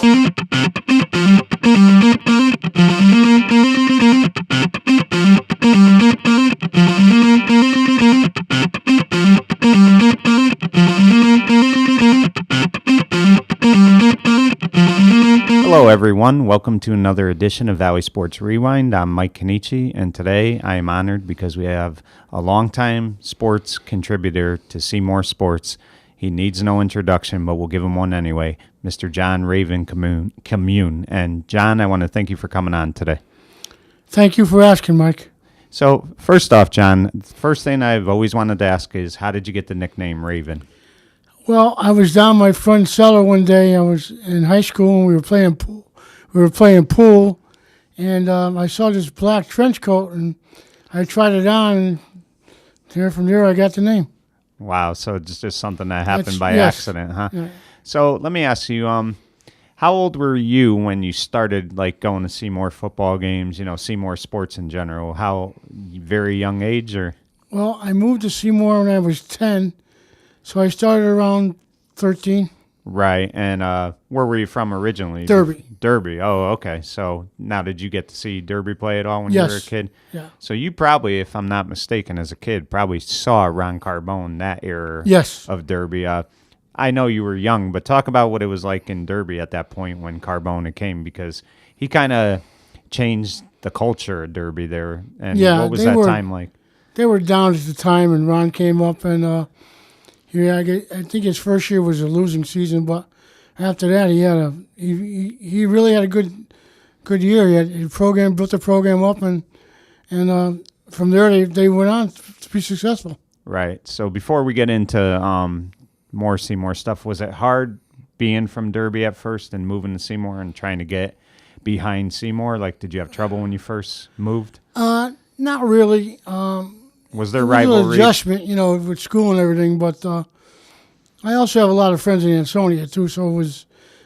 Hello everyone, welcome to another edition of Valley Sports Rewind. I'm Mike Cannici, and today I am honored because we have a longtime sports contributor to Seymour Sports. He needs no introduction, but we'll give him one anyway, Mr. John Raven Commune. And John, I want to thank you for coming on today. Thank you for asking, Mike. So first off, John, the first thing I've always wanted to ask is, how did you get the nickname Raven? Well, I was down my front cellar one day. I was in high school, and we were playing pool, and I saw this black trench coat, and I tried it on, and from there I got the name. Wow, so it's just something that happened by yes. accident, huh? Yeah. So let me ask you, how old were you when you started going to Seymour football games, Seymour sports in general? How very young age or? Well, I moved to Seymour when I was 10, so I started around 13. Right, and where were you from originally? Derby. Derby, oh, okay. So now did you get to see Derby play at all when you were a kid? Yeah. So you probably, if I'm not mistaken, as a kid, probably saw Ron Carbone that era of Derby. I know you were young, but talk about what it was like in Derby at that point when Carbone came, because he kind of changed the culture of Derby there. And what was that time like? They were down at the time, and Ron came up, and I think his first year was a losing season, but after that he really had a good year. He had built the program up, and from there they went on to be successful. Right. So before we get into more Seymour stuff, was it hard being from Derby at first and moving to Seymour and trying to get behind Seymour? Did you have trouble when you first moved? Not really. Was there rivalry? A little adjustment, with school and everything, but I also have a lot of friends in Ansonia too, so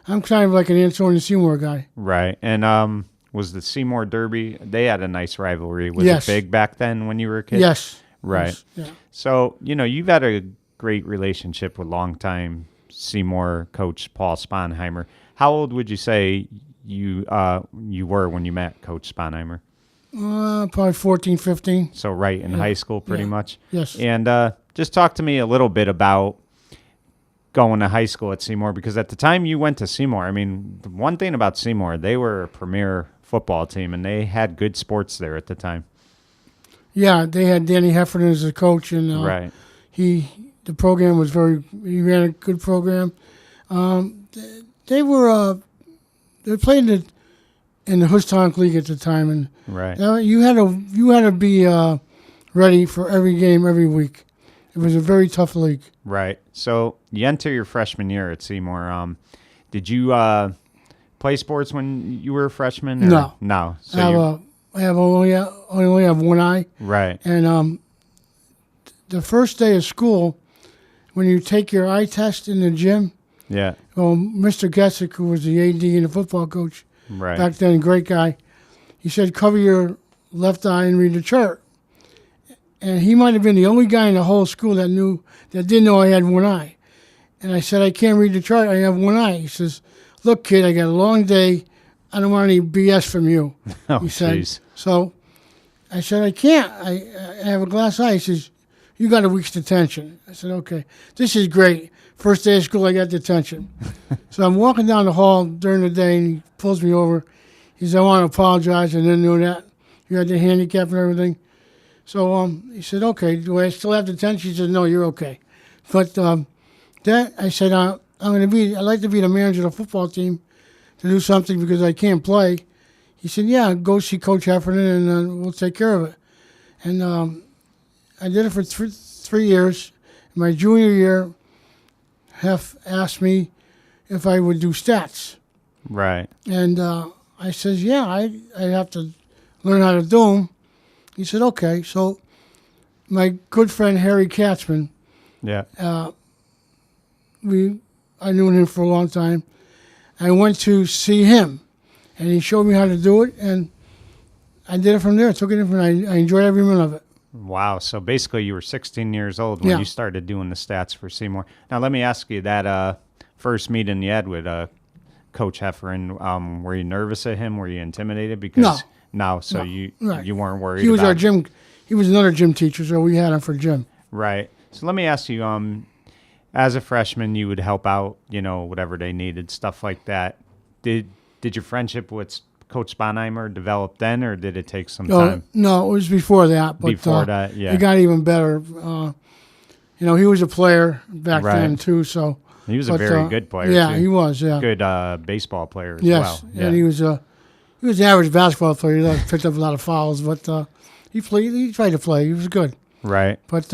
I'm kind of like an Ansonia Seymour guy. Right. And was the Seymour Derby, they had a nice rivalry. Was it big back then when you were a kid? Yes. Right. Yes. Yeah. So, you've had a great relationship with longtime Seymour coach Paul Sponheimer. How old would you say you were when you met Coach Sponheimer? Probably 14, 15. So right in high school pretty much? Yes. And just talk to me a little bit about going to high school at Seymour, because at the time you went to Seymour, the one thing about Seymour, they were a premier football team, and they had good sports there at the time. Yeah, they had Danny Heffernan as a coach, and right. The program was he ran a good program. They played in the Houston League at the time, and right. You had to be ready for every game every week. It was a very tough league. Right. So you enter your freshman year at Seymour. Did you play sports when you were a freshman? Or? No. So I only have one eye. Right. And the first day of school, when you take your eye test in the gym, Mr. Gessick, who was the AD and the football coach back then, great guy, he said, cover your left eye and read the chart. And he might have been the only guy in the whole school that didn't know I had one eye. And I said, I can't read the chart. I have one eye. He says, look, kid, I got a long day. I don't want any BS from you. He said. Geez. So I said, I can't. I have a glass eye. He says, you got a week's detention. I said, okay. This is great. First day of school, I got detention. So I'm walking down the hall during the day, and he pulls me over. He says, I want to apologize. I didn't know that. You had the handicap and everything. So he said, okay, do I still have detention? He said, no, you're okay. But I said, I'd like to be the manager of the football team to do something because I can't play. He said, yeah, go see Coach Heffernan and we'll take care of it. And I did it for 3 years. In my junior year, Hef asked me if I would do stats. Right. And I says, yeah, I have to learn how to do them. He said, okay. So my good friend Harry Katzman, I knew him for a long time. I went to see him, and he showed me how to do it, and I did it from there. I took it in from I enjoyed every minute of it. Wow. So basically you were 16 years old when you started doing the stats for Seymour. Now let me ask you that first meeting you had with Coach Heffernan. Were you nervous at him? Were you intimidated? Because No, you right. you weren't worried. He was about our gym. He was another gym teacher, so we had him for gym. Right. So let me ask you. As a freshman, you would help out. Whatever they needed, stuff like that. Did your friendship with Coach Sponheimer develop then, or did it take some time? No, it was before that. But, Before that, yeah. It got even better. He was a player back then too. So he was a very good player. Yeah, too. he was. Yeah, good baseball player as yes, well. Yeah. And he was an average basketball player. He picked up a lot of fouls, but he played. He tried to play. He was good. Right. But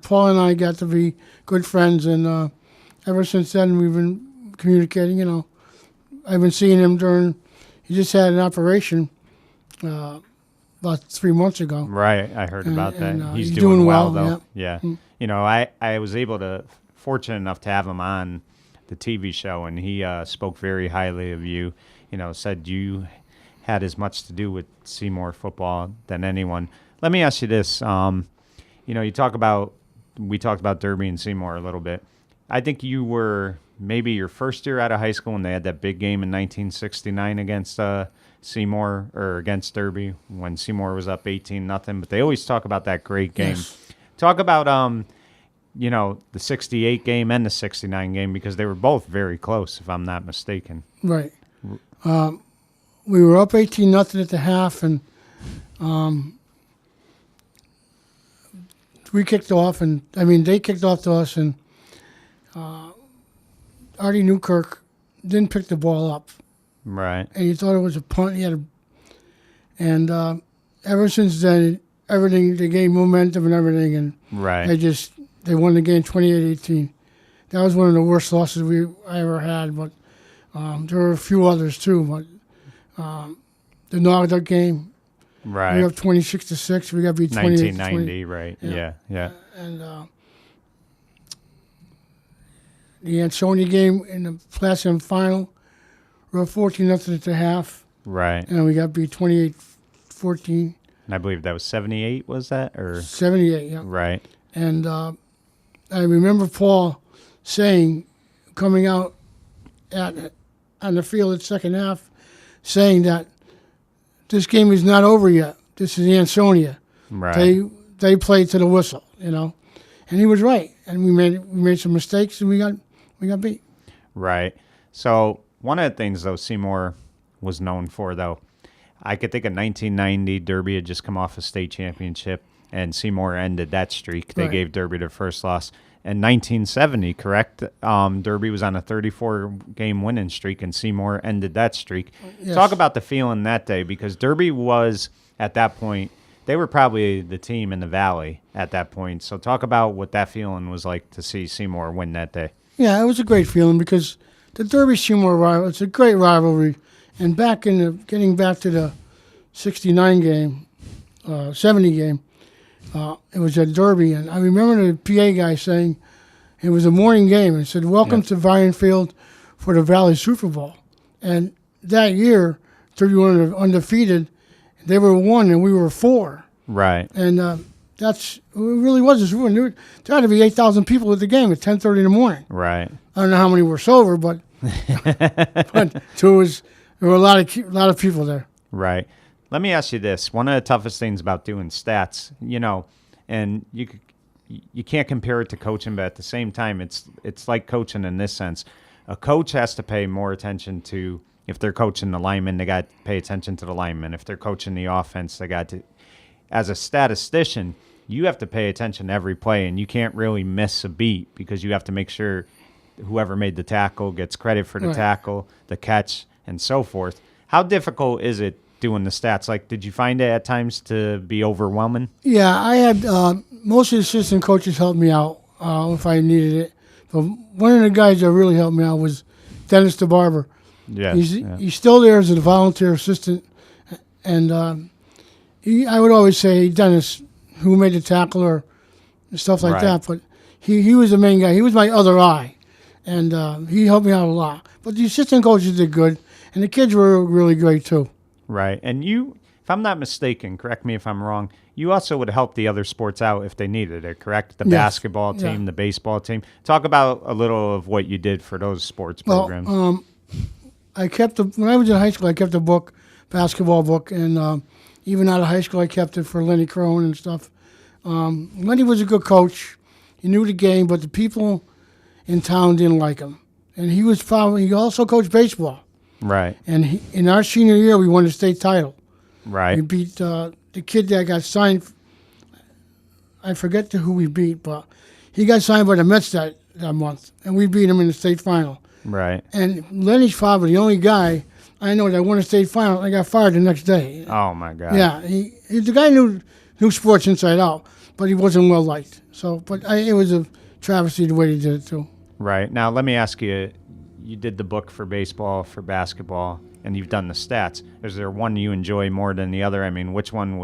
Paul and I got to be good friends, and ever since then we've been communicating. I've been seeing him during. He just had an operation about 3 months ago. Right, I heard about that. He's doing well, though. Yeah. I was fortunate enough to have him on the TV show, and he spoke very highly of you. Said you had as much to do with Seymour football than anyone. Let me ask you this. We talked about Derby and Seymour a little bit. I think you were maybe your first year out of high school when they had that big game in 1969 against Seymour or against Derby when Seymour was up 18-0. But they always talk about that great game. Yes. Talk about the 68 game and the 69 game because they were both very close, if I'm not mistaken. Right. We were up 18-0 at the half, and we kicked off, they kicked off to us, and Artie Newkirk didn't pick the ball up. Right. And he thought it was a punt. And ever since then, everything, they gained momentum and everything, and right. they won the game 28-18. That was one of the worst losses I ever had, but there were a few others too. But the Nogda game, right. we were up 26-6. We got beat 1990, right? Yeah. And the Ansonia game in the Platinum final, we were up 14-0 at the half. Right. And we got beat 28-14. And I believe that was 78, was that? Or 78, yeah. Right. And I remember Paul saying, coming out on the field at second half, saying that this game is not over yet. This is Ansonia. Right. They played to the whistle, and he was right. And we made some mistakes, and we got beat. Right. So one of the things though Seymour was known for though, I could think of 1990. Derby had just come off a state championship, and Seymour ended that streak. They gave Derby their first loss. In 1970, correct? Derby was on a 34-game winning streak, and Seymour ended that streak. Yes. Talk about the feeling that day, because Derby was, at that point, they were probably the team in the Valley at that point. So talk about what that feeling was like to see Seymour win that day. Yeah, it was a great feeling because the Derby-Seymour rivalry, it's a great rivalry. And getting back to the 69 game, 70 game, it was at Derby, and I remember the PA guy saying it was a morning game, and he said, "Welcome to Valiant Field for the Valley Super Bowl." And that year, 31 undefeated, they were 1 and we were 4. Right. And it really was a Super Bowl. There had to be 8,000 people at the game at 10:30 in the morning. Right. I don't know how many were sober, but there were a lot of people there. Right. Let me ask you this. One of the toughest things about doing stats, and you can't compare it to coaching, but at the same time, it's like coaching in this sense. A coach has to pay more attention to, if they're coaching the linemen, they got to pay attention to the linemen. If they're coaching the offense, they got to. As a statistician, you have to pay attention to every play, and you can't really miss a beat because you have to make sure whoever made the tackle gets credit for the tackle, the catch, and so forth. How difficult is it doing the stats? Like, did you find it at times to be overwhelming? Yeah, I had most of the assistant coaches helped me out if I needed it. But one of the guys that really helped me out was Dennis the Barber. Yeah, he's still there as a volunteer assistant, and I would always say, Dennis, who made the tackle or stuff like that. But he was the main guy. He was my other eye, and he helped me out a lot. But the assistant coaches did good, and the kids were really great too. Right. And you, if I'm not mistaken, correct me if I'm wrong, you also would help the other sports out if they needed it, correct? The basketball team, the baseball team. Talk about a little of what you did for those sports programs. I kept when I was in high school, I kept a book, basketball book, and even out of high school, I kept it for Lenny Crone and stuff. Lenny was a good coach. He knew the game, but the people in town didn't like him. And he also coached baseball. Right. And in our senior year, we won the state title. Right. We beat the kid that got signed. I forget who we beat, but he got signed by the Mets that month, and we beat him in the state final. Right. And Lenny's father, the only guy I know that won a state final, I got fired the next day. Oh my God. Yeah, the guy knew sports inside out, but he wasn't well liked. So, it was a travesty the way he did it too. Right. Now let me ask you. You did the book for baseball, for basketball, and you've done the stats. Is there one you enjoy more than the other? I mean, which one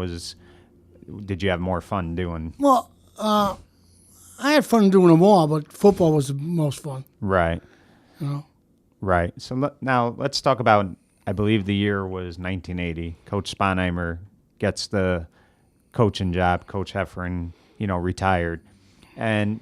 did you have more fun doing? Well, I had fun doing them all, but football was the most fun. Right. You know? Right. So now let's talk about, I believe the year was 1980. Coach Sponheimer gets the coaching job. Coach Heffernan, retired. And,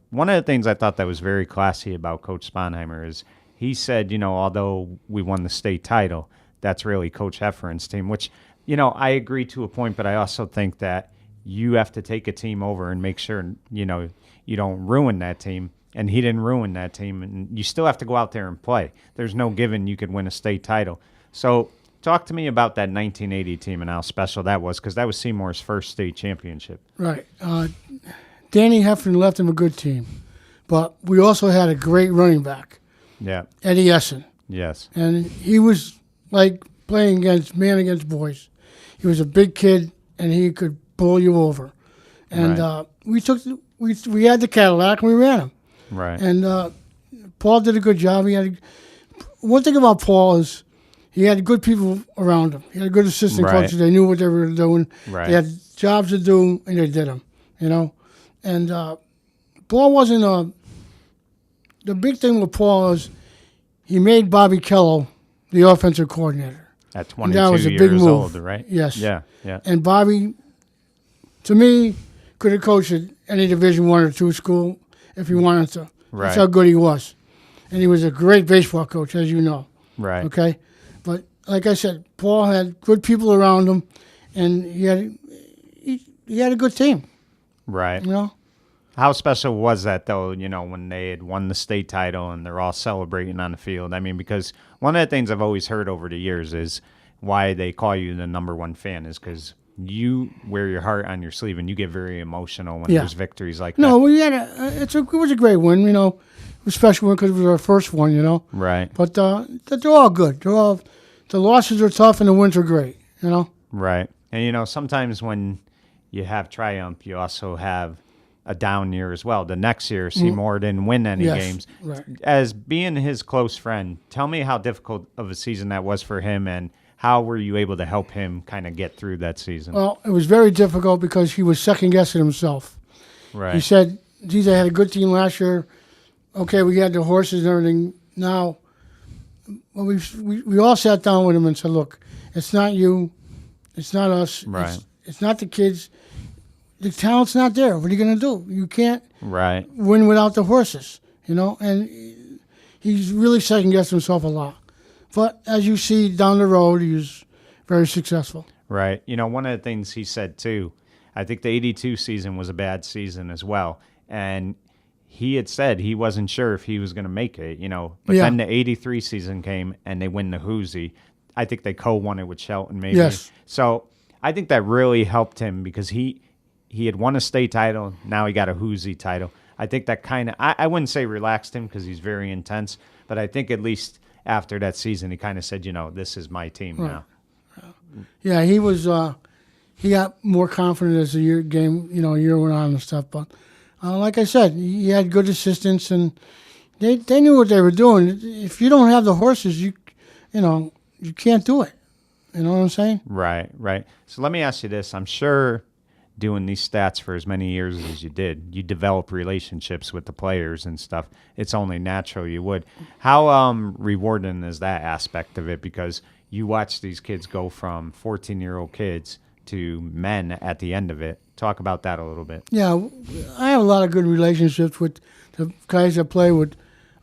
one of the things I thought that was very classy about Coach Sponheimer is he said, although we won the state title, that's really Coach Heffernan's team, which, I agree to a point, but I also think that you have to take a team over and make sure, you don't ruin that team. And he didn't ruin that team. And you still have to go out there and play. There's no given you could win a state title. So talk to me about that 1980 team and how special that was, because that was Seymour's first state championship. Right. Danny Heffernan left him a good team. But we also had a great running back. Yeah. Eddie Essen. Yes. And he was like playing against boys. He was a big kid, and he could pull you over. And right. we had the Cadillac, and we ran him. Right. And Paul did a good job. One thing about Paul is he had good people around him. He had good assistant right. coaches. They knew what they were doing. Right. They had jobs to do, and they did them, And Paul wasn't the big thing with Paul is he made Bobby Kello the offensive coordinator. At 22 that was a years big move. old, right? Yes. Yeah. And Bobby, to me, could have coached at any Division I or II school if he wanted to. Right. That's how good he was. And he was a great baseball coach, as you know. Right. Okay? But like I said, Paul had good people around him, and he had a good team. Right. How special was that, though, when they had won the state title and they're all celebrating on the field? I mean, because one of the things I've always heard over the years is why they call you the number one fan is because you wear your heart on your sleeve and you get very emotional when there's victories like that. No, we had it was a great win, It was a special one because it was our first one, Right. But they're all good. The losses are tough and the wins are great, Right. And, sometimes when you have triumph, you also have a down year as well. The next year, Seymour didn't win any games. Right. As being his close friend, tell me how difficult of a season that was for him, and how were you able to help him kind of get through that season? Well, it was very difficult because he was second-guessing himself. Right. He said, geez, I had a good team last year. Okay, we had the horses and everything. Now, well, we all sat down with him and said, look, it's not you. It's not us. Right. It's not the kids. The talent's not there. What are you going to do? You can't win without the horses, And he's really second-guessed himself a lot. But as you see down the road, he's very successful. Right. One of the things he said, too, I think the 82 season was a bad season as well. And he had said he wasn't sure if he was going to make it, But then the 83 season came, and they win the Whoosy. I think they co-won it with Shelton, maybe. Yes. So I think that really helped him because he had won a state title. Now he got a Whoosy title. I think that kind of, I wouldn't say relaxed him because he's very intense, but I think at least after that season, he kind of said, this is my team now. Yeah, he was, he got more confident as the year went on and stuff. But like I said, he had good assistants and they knew what they were doing. If you don't have the horses, you can't do it. You know what I'm saying? Right. So let me ask you this. I'm sure doing these stats for as many years as you did, you develop relationships with the players and stuff. It's only natural you would. How rewarding is that aspect of it? Because you watch these kids go from 14-year-old kids to men at the end of it. Talk about that a little bit. Yeah, I have a lot of good relationships with the guys I play with.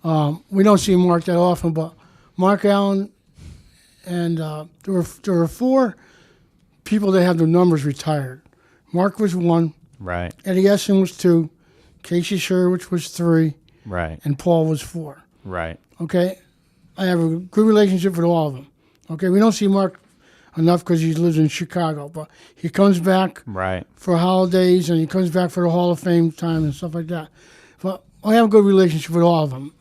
We don't see Mark that often, but Mark Allen, and there were 4 people that had their numbers retired. Mark was 1. Right. Eddie Essen was 2. Casey Sherwich was 3. Right. And Paul was 4. Right. Okay? I have a good relationship with all of them. Okay? We don't see Mark enough because he lives in Chicago, but he comes back Right. for holidays and he comes back for the Hall of Fame time and stuff like that. But I have a good relationship with all of them.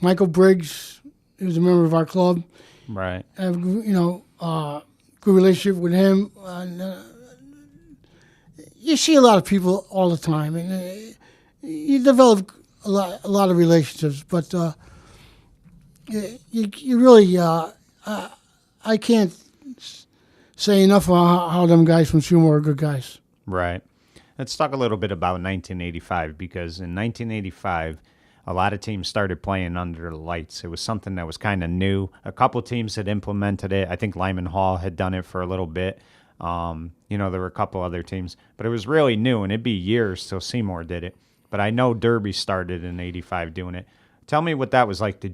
Michael Briggs is a member of our club. Right. I have, good relationship with him. You see a lot of people all the time, and you develop a lot of relationships. But you really, I can't say enough about how them guys from Seymour are good guys. Right. Let's talk a little bit about 1985, because in 1985, a lot of teams started playing under the lights. It was something that was kind of new. A couple teams had implemented it. I think Lyman Hall had done it for a little bit. There were a couple other teams, but it was really new, and it'd be years till Seymour did it. But I know Derby started in 85 doing it. Tell me what that was like.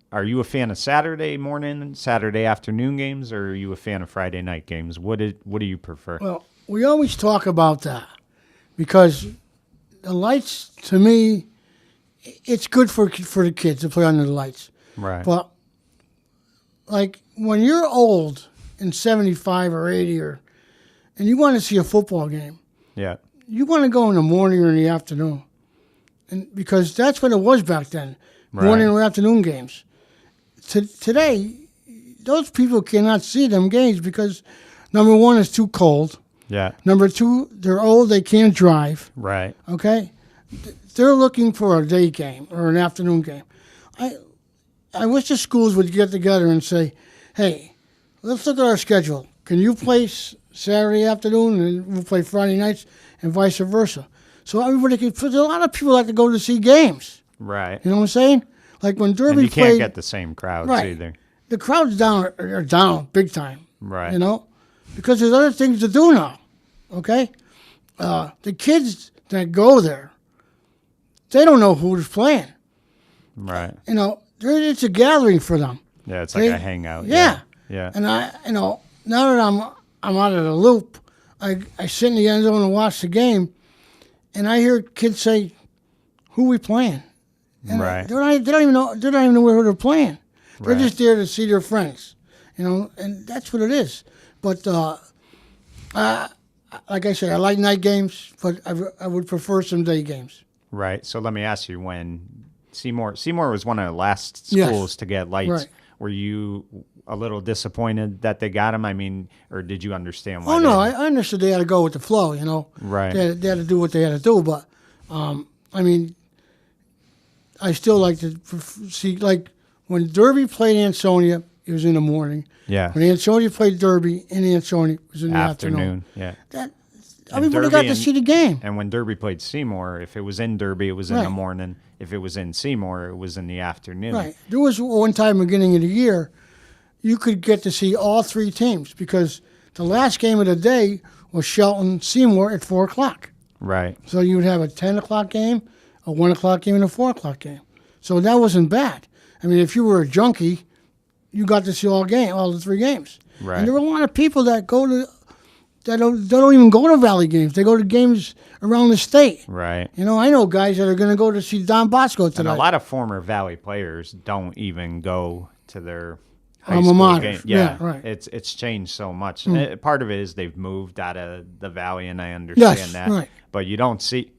Are you a fan of Saturday morning, Saturday afternoon games, or are you a fan of Friday night games? What do you prefer? Well, we always talk about that because the lights, to me, it's good for the kids to play under the lights. Right. But, like, when you're old in 75 or 80 and you want to see a football game, yeah, you want to go in the morning or in the afternoon. And because that's what it was back then, morning or afternoon games. Today, those people cannot see them games because, number one, it's too cold. Yeah. Number 2, they're old, they can't drive. Right. Okay? They're looking for a day game or an afternoon game. I wish the schools would get together and say, hey, let's look at our schedule. Can you play Saturday afternoon and we'll play Friday nights and vice versa? So everybody can, there's a lot of people like to go to see games. Right. You know what I'm saying? Like when Derby and you can't played, get the same crowds either. The crowds are down big time. Right. You know? Because there's other things to do now. Okay? The kids that go there, they don't know who's playing. Right. It's a gathering for them. Yeah, it's like a hangout. Yeah. Yeah. And now that I'm out of the loop, I sit in the end zone and watch the game, and I hear kids say, "Who we playing?" And right. They don't even know who they're playing. They're Right. just there to see their friends, and that's what it is. But like I said, I like night games, but I would prefer some day games. Right. So let me ask you, when Seymour was one of the last schools to get lights. Right. Were you a little disappointed that they got them? I mean, or did you understand why? Oh, no, I understood they had to go with the flow, Right. They had to do what they had to do, but, I still like to see, like, when Derby played Ansonia, it was in the morning. Yeah. When Ansonia played Derby in Ansonia, it was in the afternoon. Yeah. Everybody got to see the game. And when Derby played Seymour, if it was in Derby, it was in the morning. If it was in Seymour, it was in the afternoon. Right. There was one time beginning of the year, you could get to see all 3 teams because the last game of the day was Shelton-Seymour at 4 o'clock. Right. So you would have a 10 o'clock game, a 1 o'clock game, and a 4 o'clock game. So that wasn't bad. I mean, if you were a junkie, you got to see all the 3 games. Right. And there were a lot of people that don't even go to Valley games. They go to games around the state. Right. I know guys that are going to go to see Don Bosco tonight. And a lot of former Valley players don't even go to their high Alma school mater. game. Yeah, right. It's changed so much. Part of it is they've moved out of the Valley, and I understand that. Right. But you don't see,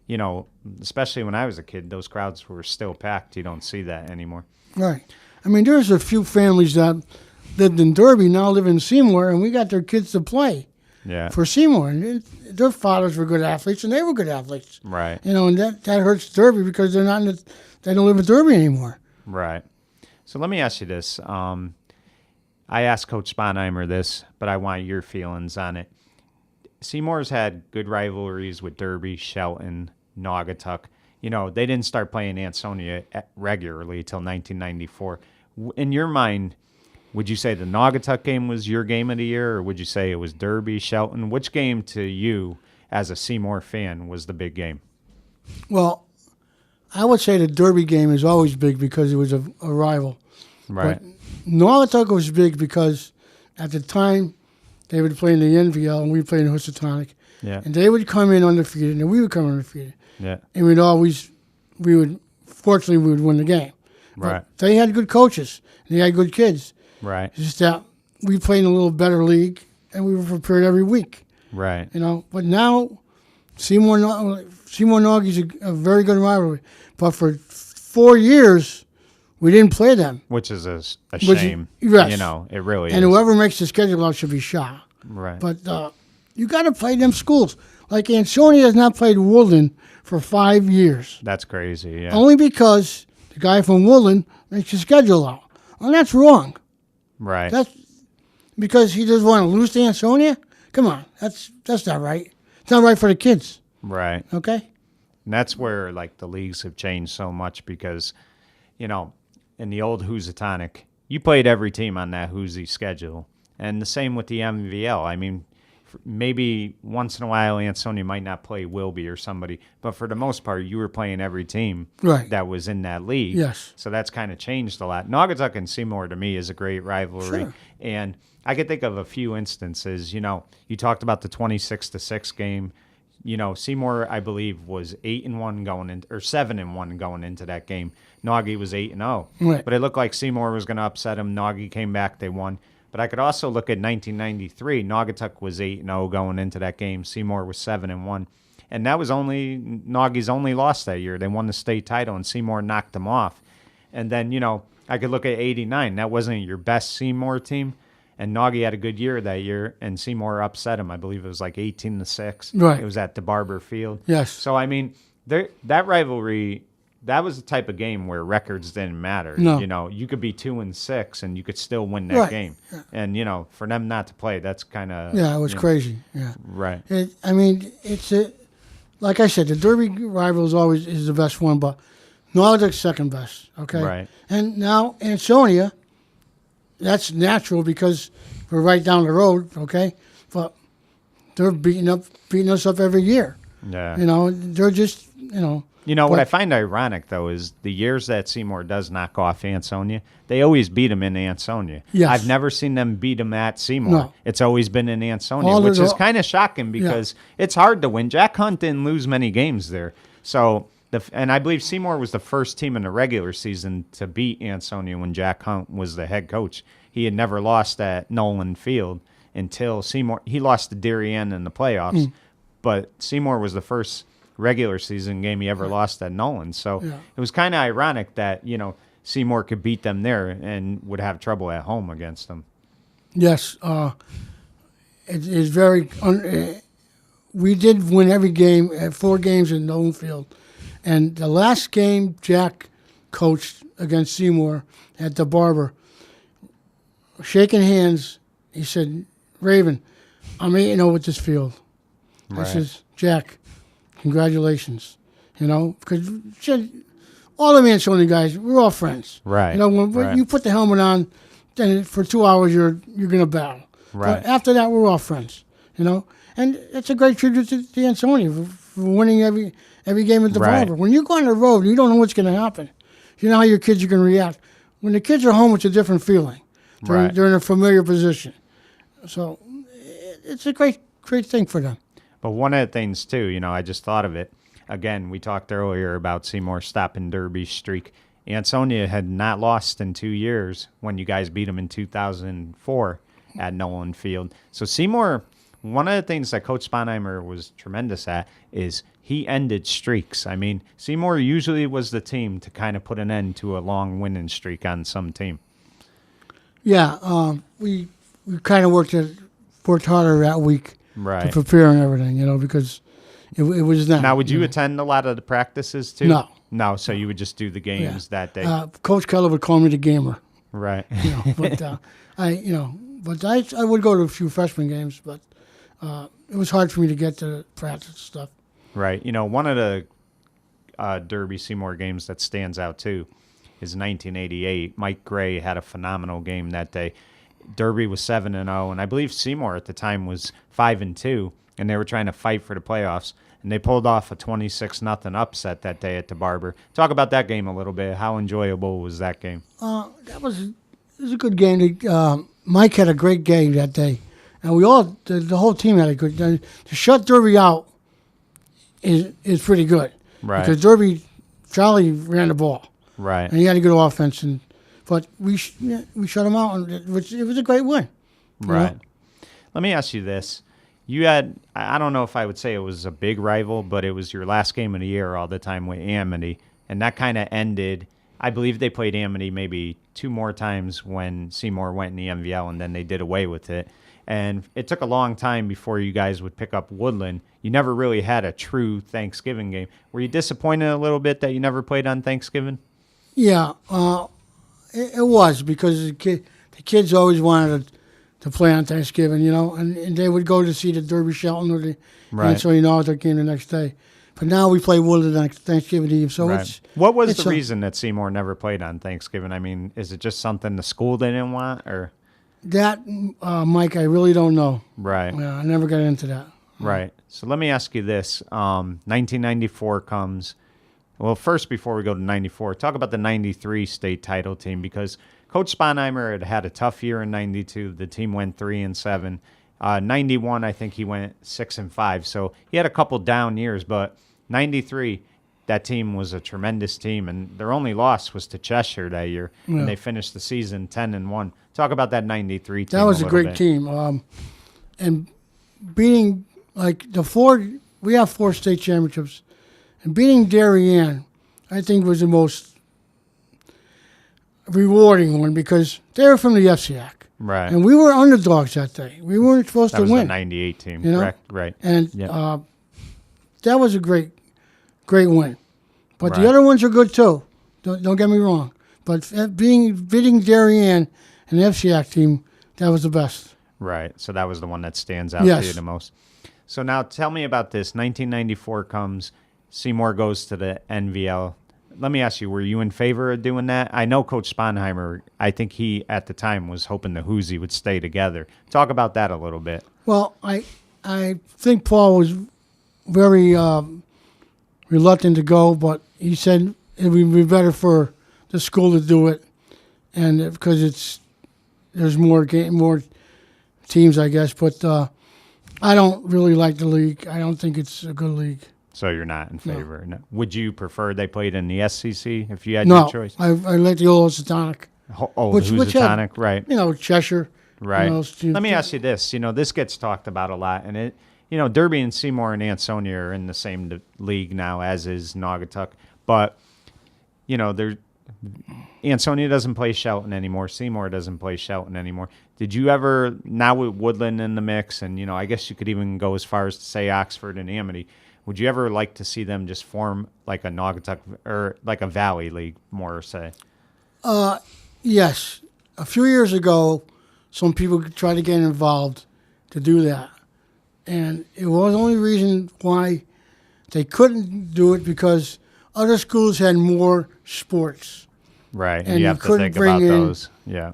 especially when I was a kid, those crowds were still packed. You don't see that anymore. Right. I mean, there's a few families that lived in Derby now live in Seymour, and we got their kids to play. Yeah. For Seymour, and their fathers were good athletes, and they were good athletes. Right. And that hurts Derby because they don't live in Derby anymore. Right. So let me ask you this. I asked Coach Sponheimer this, but I want your feelings on it. Seymour's had good rivalries with Derby, Shelton, Naugatuck. They didn't start playing Ansonia regularly till 1994. In your mind, would you say the Naugatuck game was your game of the year, or would you say it was Derby, Shelton? Which game to you, as a Seymour fan, was the big game? Well, I would say the Derby game is always big because it was a rival. Right. But Naugatuck was big because at the time they would play in the NVL and we played in Housatonic. Yeah. And they would come in undefeated and we would come undefeated. Yeah. And fortunately, we would win the game. Right. But they had good coaches. And they had good kids. Right. It's just that we played in a little better league and we were prepared every week. Right. But now Seymour Naugie's a very good rivalry. But for 4 years, we didn't play them. Which is a shame. Yes. It really is. And whoever makes the schedule out should be shot. Right. But you got to play them schools. Like Ansonia has not played Woodland for 5 years. That's crazy, yeah. Only because the guy from Woodland makes the schedule out. And that's wrong. Right. That's because he doesn't want to lose to Ansonia? Come on. That's not right. It's not right for the kids. Right. Okay? And that's where, the leagues have changed so much because, in the old Housatonic, you played every team on that Hoosie schedule. And the same with the MVL. I mean, maybe once in a while Ansonia might not play Wilby or somebody, but for the most part, you were playing every team that was in that league. Yes. So that's kind of changed a lot. Naugatuck and Seymour, to me, is a great rivalry. Sure. And I could think of a few instances. You talked about the 26-6 game. Seymour, I believe, was 8-1 going in, or 7-1 going into that game. Naugie was 8-0. Right. But it looked like Seymour was going to upset him. Naugie came back, they won. But I could also look at 1993. Naugatuck was 8-0 going into that game. Seymour was 7-1. And that was Naugie's only loss that year. They won the state title, and Seymour knocked them off. And then, I could look at 89. That wasn't your best Seymour team. And Naugie had a good year that year, and Seymour upset him. I believe it was 18-6. Right. It was at DeBarber Field. Yes. So, I mean, that rivalry, that was the type of game where records didn't matter. No. You could be 2-6, and you could still win that game. Yeah. And, for them not to play, that's kind of... Yeah, it was crazy. Yeah. Right. It's like I said, the Derby rival is the best one, but Naugatuck's second best, okay? Right. And now Ansonia, that's natural because we're right down the road, okay? But they're beating us up every year. Yeah. They're just, what I find ironic, though, is the years that Seymour does knock off Ansonia, they always beat him in Ansonia. Yes. I've never seen them beat him at Seymour. No. It's always been in Ansonia, which is kind of shocking because it's hard to win. Jack Hunt didn't lose many games there. So, and I believe Seymour was the first team in the regular season to beat Ansonia when Jack Hunt was the head coach. He had never lost at Nolan Field until Seymour. He lost to Darien in the playoffs, but Seymour was the first regular season game he ever lost at Nolan. So it was kind of ironic that, Seymour could beat them there and would have trouble at home against them. Yes. It is very... we did win every game, 4 games in Nolan Field. And the last game Jack coached against Seymour at the Barber, shaking hands, he said, Raven, I'm 8-0 with this field. Right. I says, Jack, congratulations. Because all the Ansonia guys, we're all friends. Right. When you put the helmet on, then for 2 hours you're going to battle. Right. But after that, we're all friends. And it's a great tribute to Ansonia for winning every game at the Barber. When you go on the road, you don't know what's going to happen. You know how your kids are going to react. When the kids are home, it's a different feeling. They're in a familiar position. So it's a great thing for them. But one of the things, too, I just thought of it. Again, we talked earlier about Seymour stopping Derby's streak. Ansonia had not lost in 2 years when you guys beat them in 2004 at Nolan Field. So Seymour, one of the things that Coach Sponheimer was tremendous at is he ended streaks. I mean, Seymour usually was the team to kind of put an end to a long winning streak on some team. Yeah, we kind of worked harder that week to prepare and everything, because it was not. Now, would you attend a lot of the practices too? No. No, so you would just do the games that day. Coach Keller would call me the gamer. Right. But I would go to a few freshman games, but it was hard for me to get to the practice stuff. Right. One of the Derby Seymour games that stands out too is 1988. Mike Gray had a phenomenal game that day. Derby was 7-0, and I believe Seymour at the time was 5-2, and they were trying to fight for the playoffs. and they pulled off a 26-0 upset that day at the Barber. Talk about that game a little bit. How enjoyable was that game? It was a good game. Mike had a great game that day, and we all the whole team had a good game. To shut Derby out is pretty good, Right. Because Charlie ran the ball, Right. and he had a good offense, but we shut him out, and it was a great win. Right. know? Let me ask you this. You had, I don't know if I would say it was a big rival, but it was your last game of the year all the time with Amity, and that kind of ended. I believe they played Amity maybe 2 more times when Seymour went in the MVL, and then they did away with it. And it took a long time before you guys would pick up Woodland. You never really had a true Thanksgiving game. Were you disappointed a little bit that you never played on Thanksgiving? Yeah, it was because the kids always wanted to play on Thanksgiving, and they would go to see the Derby Shelton or Right. and so they came the next day. But now we play Woodland on Thanksgiving Eve, so Right. What was it's the reason that Seymour never played on Thanksgiving? I mean, is it just something the school didn't want, or? That, Mike, I really don't know. Right. Yeah, I never got into that. Right. So let me ask you this. 1994 comes. Well, first, before we go to 94, talk about the 93 state title team, because Coach Sponheimer had a tough year in 92. The team went 3-7. 91, I think he went 6-5. So he had a couple down years, but 93, that team was a tremendous team, and their only loss was to Cheshire that year, Yeah. and they finished the season 10-1. Talk about that 93 team. That was a little great bit. team. And beating, we have 4 state championships, and beating Darien, I think, was the most rewarding one because they were from the FCAC. Right. And we were underdogs that day. We weren't supposed That to was win. the 98 team, You know? correct? Right. And Yeah. that was a great win. But Right. the other ones are good too. Don't get me wrong. But beating Darien and the FCAC team, that was the best. Right. So that was the one that stands out to Yes. you the most. So now tell me about this. 1994 comes. Seymour goes to the NVL. Let me ask you, were you in favor of doing that? I know Coach Sponheimer, I think he, at the time, was hoping the Whoosie would stay together. Talk about that a little bit. Well, I think Paul was very reluctant to go, but he said it would be better for the school to do it, and because there's more teams, I guess. But I don't really like the league. I don't think it's a good league. So you're not in favor. No. Would you prefer they played in the SCC if you had No, your choice? I like the old Housatonic. Oh, which the had- Housatonic, right. Cheshire. Right. those teams. Let me ask you this. This gets talked about a lot, and Derby and Seymour and Ansonia are in the same league now, as is Naugatuck. But Ansonia doesn't play Shelton anymore. Seymour doesn't play Shelton anymore. Did you ever, now with Woodland in the mix, and I guess you could even go as far as to say Oxford and Amity, would you ever like to see them just form like a Naugatuck or like a Valley League, more say? Yes. A few years ago, some people tried to get involved to do that. And it was the only reason why they couldn't do it because other schools had more sports. Right. And you you have to couldn't think bring about in- those. Yeah.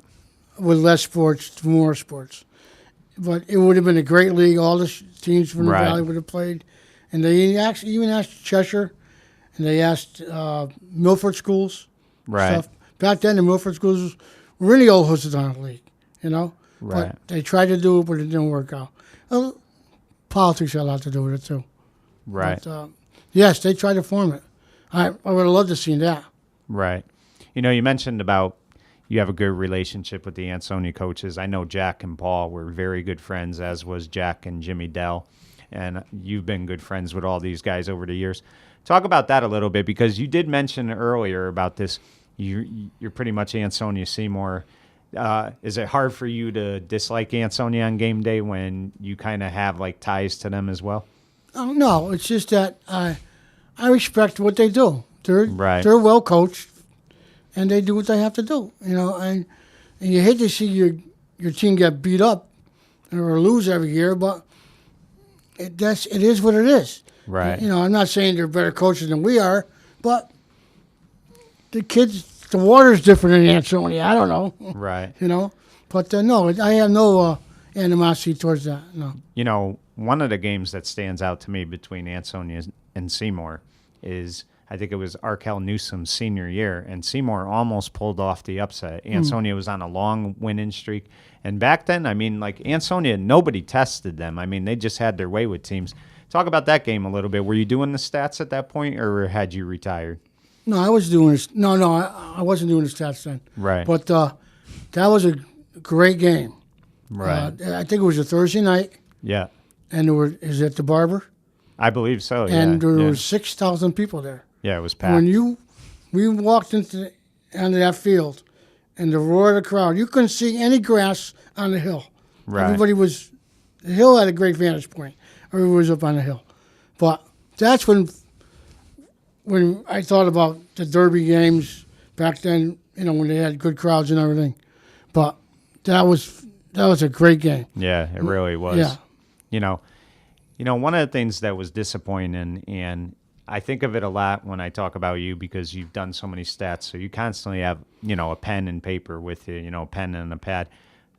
With less sports, more sports. But it would have been a great league. All the teams from the Right. Valley would have played. And they even asked Cheshire, and they asked Milford schools. Right. Stuff. Back then, the Milford schools were in the old Housatonic League, Right. But they tried to do it, but it didn't work out. Well, politics had a lot to do with it, too. Right. But, yes, they tried to form it. I would have loved to see that. Right. You mentioned about you have a good relationship with the Ansonia coaches. I know Jack and Paul were very good friends, as was Jack and Jimmy Dell. And you've been good friends with all these guys over the years. Talk about that a little bit, because you did mention earlier about this. You're pretty much Ansonia Seymour. Is it hard for you to dislike Ansonia on game day when you kind of have like ties to them as well? Oh, no, it's just that I respect what they do. Right. They're well coached, and they do what they have to do. And you hate to see your team get beat up or lose every year, but it is what it is. Right. I'm not saying they're better coaches than we are, but the water's different in Ansonia. I don't know. Right. But no, I have no animosity towards that. No. You know, one of the games that stands out to me between Ansonia and Seymour is, I think it was Arkell Newsom's senior year, and Seymour almost pulled off the upset. Ansonia was on a long winning streak. And back then, I mean, like, Ansonia, nobody tested them. I mean, they just had their way with teams. Talk about that game a little bit. Were you doing the stats at that point, or had you retired? No, I was doing this. No, I wasn't doing the stats then. Right. But that was a great game. Right. I think it was a Thursday night. Yeah. And is it the Barber? I believe so, yeah. And there were 6,000 people there. Yeah, it was packed. When we walked onto that field, and the roar of the crowd, you couldn't see any grass on the hill. Right. The hill had a great vantage point. Everybody was up on the hill. But that's when I thought about the Derby games back then, you know, when they had good crowds and everything. But that was a great game. Yeah, it really was. Yeah. You know, one of the things that was disappointing, and I think of it a lot when I talk about you because you've done so many stats, so you constantly have, you know, a pen and paper with you, you know, a pen and a pad.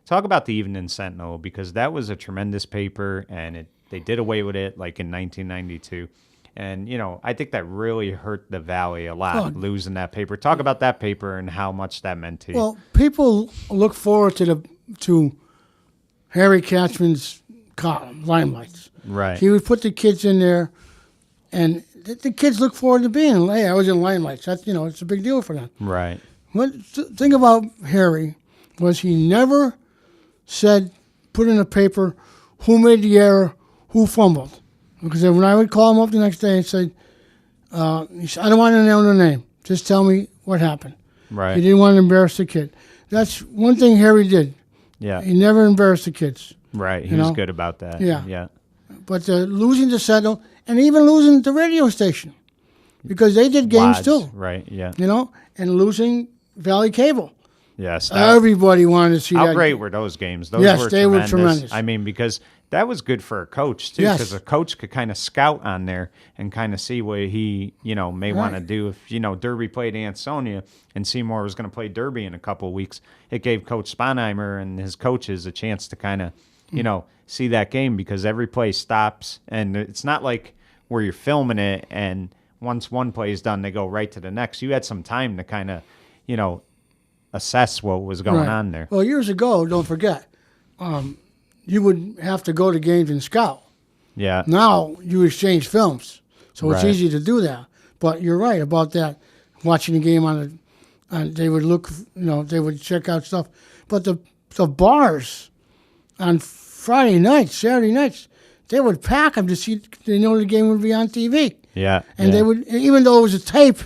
Talk about the Evening Sentinel, because that was a tremendous paper, and they did away with it like in 1992. And, you know, I think that really hurt the Valley a lot, losing that paper. Talk about that paper and how much that meant to you. Well, people look forward to Harry Katzman's column, Limelights. Right. He would put the kids in there, and the kids look forward to being, hey, I was in Limelights. That's, you know, it's a big deal for them. Right. What thing about Harry was he never said, put in a paper, who made the error, who fumbled. Because when I would call him up the next day and say, he said, I don't want to know the name. Just tell me what happened. Right. He didn't want to embarrass the kid. That's one thing Harry did. Yeah. He never embarrassed the kids. Right. He was good about that. Yeah. Yeah. But losing the Sentinel and even losing the radio station, because they did games Wads, too. Right. Yeah. You know, and losing Valley Cable. Yes. Everybody wanted to see that. How great were those games? Those Yes, were they were tremendous. I mean, because that was good for a coach, too, because a coach could kind of scout on there and kind of see what he, you know, may want to do. If, you know, Derby played Ansonia and Seymour was going to play Derby in a couple of weeks, it gave Coach Sponheimer and his coaches a chance to kind of, you know, see that game, because every play stops. And it's not like where you're filming it and once one play is done, they go right to the next. You had some time to kind of, you know, assess what was going on there. Well, years ago, don't forget, you would have to go to games and scout. Yeah. Now you exchange films, so it's easy to do that. But you're right about that. Watching the game they would look, you know, they would check out stuff. But the bars on Friday nights, Saturday nights, they would pack them to see. They know the game would be on TV. Yeah. And they would, even though it was a tape.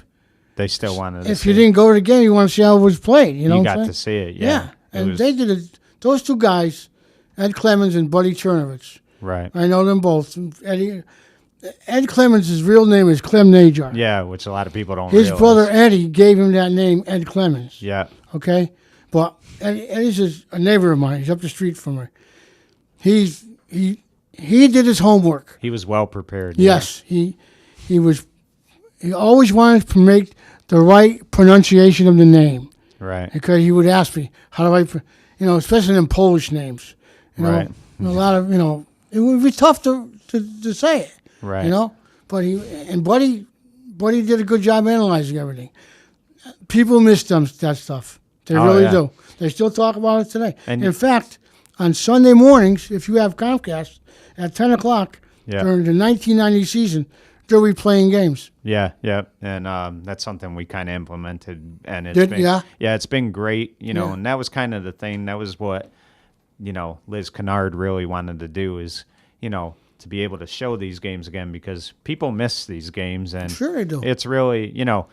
They still wanted to If you didn't go to the game, you want to see how it was played. You know, you got to see it. Yeah. And they did it. Those two guys, Ed Clemens and Buddy Chernovich. Right. I know them both. Ed Clemens' real name is Clem Najar. Yeah, which a lot of people don't His realize. brother Eddie gave him that name, Ed Clemens. Yeah. Okay? But Eddie's just a neighbor of mine. He's up the street from me. He did his homework. He was well prepared. Yes. He always wanted to make the right pronunciation of the name. Right. Because he would ask me, how do I, you know, especially in Polish names. You know, right. A lot of, you know, it would be tough to say it. Right. You know? But Buddy did a good job analyzing everything. People miss that stuff. They really do. They still talk about it today. And in fact, on Sunday mornings, if you have Comcast, at 10 o'clock during the 1990 season, they'll be playing games. Yeah, yeah. And that's something we kind of implemented. And it's been great, you know, and that was kind of the thing. That was what, you know, Liz Kennard really wanted to do is, you know, to be able to show these games again, because people miss these games. And sure they do. It's really, you know,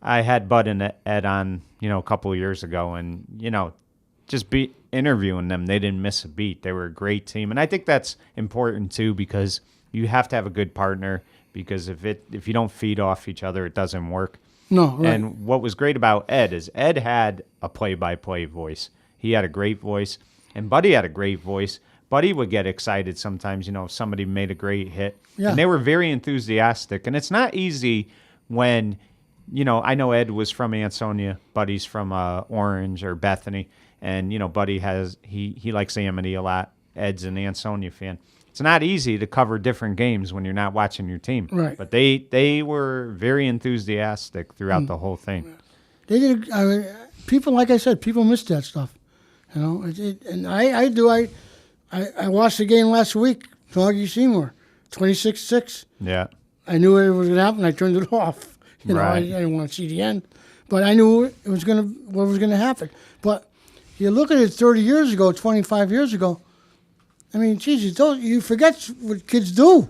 I had Bud and Ed on, you know, a couple of years ago, and, you know, just interviewing them, they didn't miss a beat. They were a great team. And I think that's important, too, because you have to have a good partner, because if you don't feed off each other, it doesn't work. No, right. And what was great about Ed is Ed had a play-by-play voice. He had a great voice, and Buddy had a great voice. Buddy would get excited sometimes, you know, if somebody made a great hit. Yeah. And they were very enthusiastic. And it's not easy when I know Ed was from Ansonia, Buddy's from Orange or Bethany, and Buddy he likes Amity a lot. Ed's an Ansonia fan. It's not easy to cover different games when you're not watching your team. Right. But they were very enthusiastic throughout the whole thing. They did. People, like I said, people miss that stuff. And I do. I watched the game last week, Doggy Seymour, 26-6. Yeah. I knew it was going to happen. I turned it off. Right. I didn't want to see the end, but I knew what was going to happen. But you look at it 30 years ago, 25 years ago. I mean, Jesus, you forget what kids do,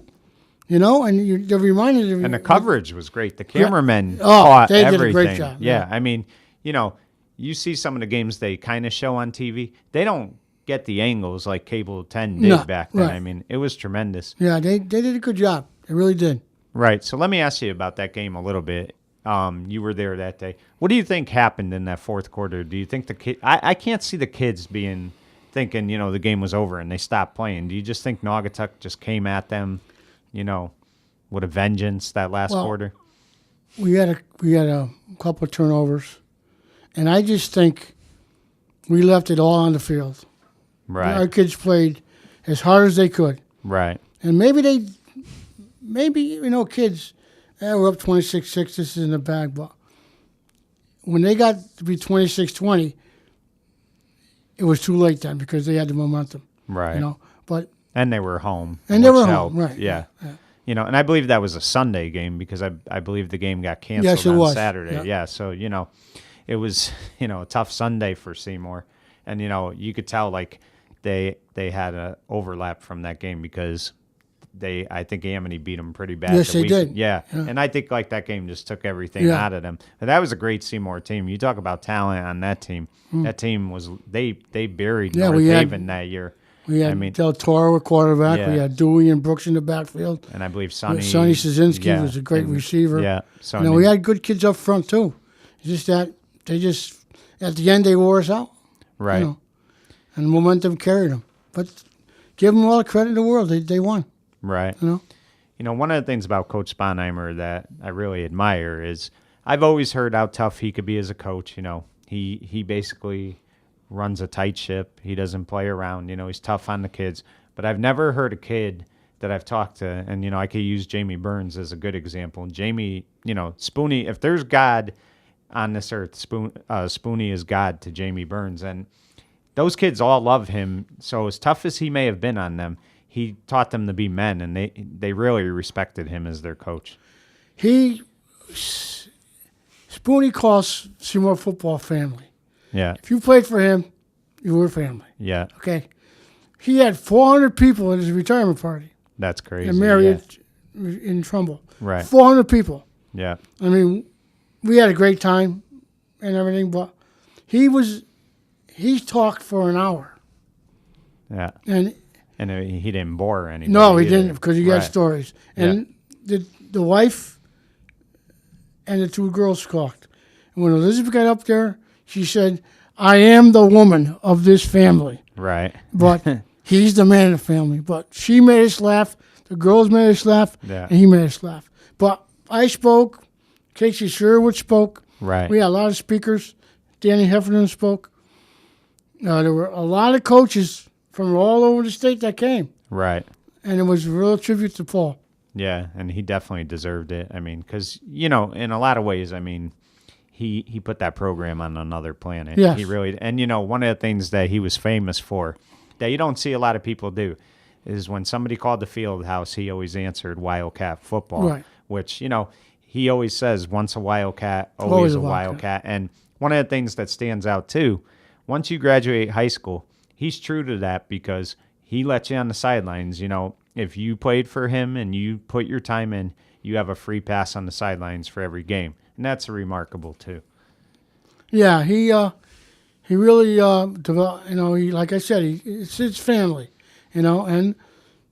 and they're reminded of. And the coverage was great. The cameramen they caught did everything. a great job. Yeah, I mean, you see some of the games they kind of show on TV. They don't get the angles like Cable 10 did back then. Right. I mean, it was tremendous. Yeah, they did a good job. They really did. Right. So let me ask you about that game a little bit. You were there that day. What do you think happened in that fourth quarter? Do you think the kid? I can't see the kids thinking, the game was over and they stopped playing. Do you just think Naugatuck just came at them, with a vengeance that last quarter? We had a couple of turnovers, and I just think we left it all on the field. Right. Our kids played as hard as they could. Right. And maybe kids, we're up 26-6, this is in the bag, but when they got to be 26-20, it was too late then because they had the momentum. Right. And they were home. And they were home, right. Yeah. And I believe that was a Sunday game because I believe the game got canceled on Saturday. Yeah. So, it was, a tough Sunday for Seymour. And, you could tell, like, they had an overlap from that game because I think Amity beat them pretty bad. Yes, they did. Yeah. And I think, like, that game just took everything out of them. But that was a great Seymour team. You talk about talent on that team. That team was they buried North Haven that year. We had Del Toro a quarterback. Yeah. We had Dewey and Brooks in the backfield. And I believe Sonny Szynski was a great receiver. Yeah. We had good kids up front, too. It's just that at the end, they wore us out. Right. And momentum carried them. But give them all the credit in the world. They won. Right. One of the things about Coach Sponheimer that I really admire is I've always heard how tough he could be as a coach. He basically runs a tight ship. He doesn't play around. He's tough on the kids. But I've never heard a kid that I've talked to, and, I could use Jamie Burns as a good example. Jamie, Spoonie, if there's God on this earth, Spoonie is God to Jamie Burns. And those kids all love him. So as tough as he may have been on them, he taught them to be men, and they really respected him as their coach. Spoonie calls Seymour football family. Yeah. If you played for him, you were family. Yeah. Okay. He had 400 people at his retirement party. That's crazy. In Marriott in Trumbull. Right. 400 people. Yeah. I mean, we had a great time and everything, but he talked for an hour. Yeah. And he didn't bore anybody. No, he didn't, because he had stories. And the wife and the two girls talked. And when Elizabeth got up there, she said, I am the woman of this family. Right. But he's the man of the family. But she made us laugh. The girls made us laugh. Yeah. And he made us laugh. But I spoke. Casey Sherwood spoke. Right. We had a lot of speakers. Danny Heffernan spoke. There were a lot of coaches from all over the state that came. Right. And it was a real tribute to Paul. Yeah, and he definitely deserved it. I mean, because, in a lot of ways, I mean, he put that program on another planet. Yes. He really, and, one of the things that he was famous for that you don't see a lot of people do is when somebody called the field house, he always answered Wildcat football. Right. Which, he always says, once a Wildcat, always a Wildcat. And one of the things that stands out, too, once you graduate high school, he's true to that because he lets you on the sidelines. If you played for him and you put your time in, you have a free pass on the sidelines for every game. And that's remarkable, too. Yeah, he really developed, like I said, it's his family, and